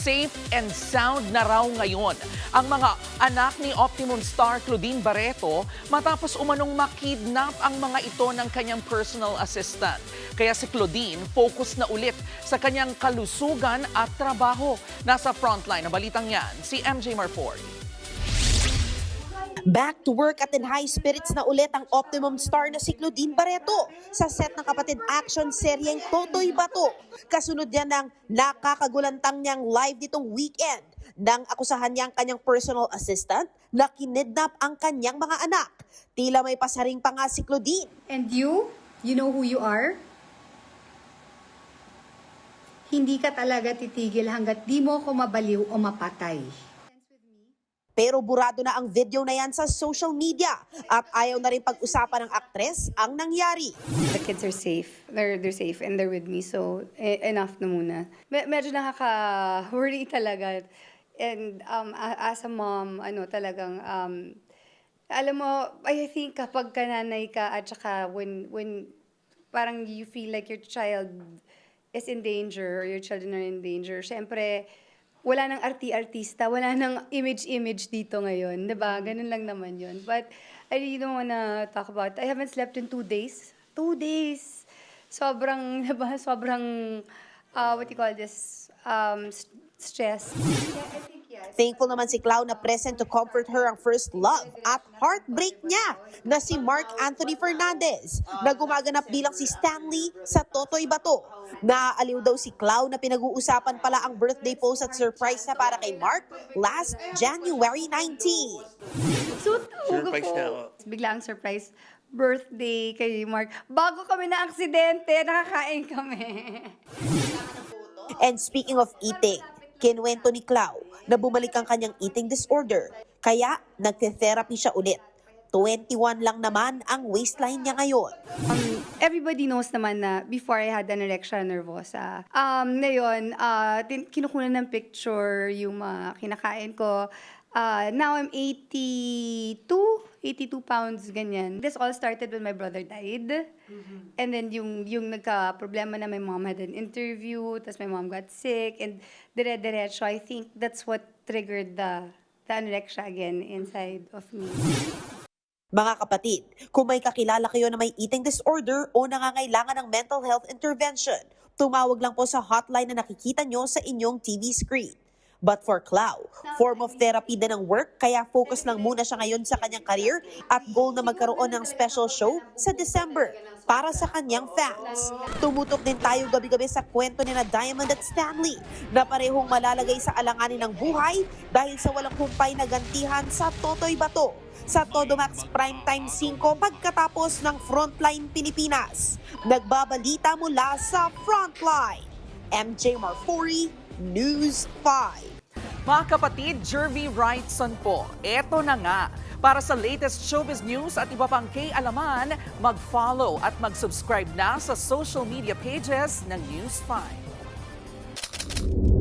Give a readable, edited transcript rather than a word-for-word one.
Safe and sound na raw ngayon ang mga anak ni Optimum star Claudine Barreto matapos umanong makidnap ang mga ito ng kanyang personal assistant. Kaya si Claudine focus na ulit sa kanyang kalusugan at trabaho. Nasa frontline na balitang yan, si MJ Marfori. Back to work at in high spirits na ulit ang Optimum star na si Claudine Barreto sa set ng kapatid action seryeng Totoy Bato. Kasunod yan ng nakakagulantang niyang live nitong weekend nang akusahan niya ang kanyang personal assistant na kinidnap ang kanyang mga anak. Tila may pasaring pa nga si Claudine. And you know who you are? Hindi ka talaga titigil hanggat di mo ko mabaliw o mapatay. Pero burado na ang video na yan sa social media at ayaw na rin pag-usapan ng aktres ang nangyari. The kids are safe. They're safe and they're with me. So, enough na muna. Medyo nakaka-worry talaga. And as a mom, talagang, alam mo, I think kapag kananay ka at saka when parang you feel like your child is in danger or your children are in danger, syempre, wala nang artista, wala nang image dito ngayon. Diba? Ganun lang naman yun. But I really don't wanna talk about it. I haven't slept in 2 days. 2 days! Sobrang, diba? Sobrang, what do you call this? Stress. Yeah, I think yes. Thankful naman si Clau na present to comfort her ang first love at heartbreak niya na si Mark Anthony Fernandez na gumaganap bilang si Stanley sa Totoy Bato. Naaaliw daw si Clau na pinag-uusapan pala ang birthday post at surprise na para kay Mark last January 19. So, tawag Surprise ako. na ako. Bigla ang surprise birthday kay Mark. Bago kami na aksidente, nakakain kami. And speaking of eating, kinuwento ni Clau na bumalik ang kanyang eating disorder. Kaya nagte-therapy siya ulit. 21 lang naman ang waistline niya ngayon. Everybody knows naman na before I had anorexia nervosa. Ngayon, kinukunan ng picture yung mga kinakain ko. Now I'm 82 pounds, ganyan. This all started when my brother died. And then yung nagka-problema na my mom had an interview, tapos my mom got sick, and dire-diretso, I think that's what triggered the anorexia again inside of me. Mga kapatid, kung may kakilala kayo na may eating disorder o nangangailangan ng mental health intervention, tumawag lang po sa hotline na nakikita nyo sa inyong TV screen. But for Clau, form of therapy din ang work, kaya focus lang muna siya ngayon sa kanyang career at goal na magkaroon ng special show sa December para sa kanyang fans. Tumutok din tayo gabi-gabi sa kwento ni na Diamond at Stanley na parehong malalagay sa alanganin ng buhay dahil sa walang humpay na gantihan sa Totoy Bato sa Todo Max Primetime 5 pagkatapos ng Frontline Pilipinas. Nagbabalita mula sa Frontline. MJ Marfori, News 5. Mga kapatid, Jervy Wrightson po. Eto na nga. Para sa latest showbiz news at iba pang kay-alaman, mag-follow at mag-subscribe na sa social media pages ng News 5.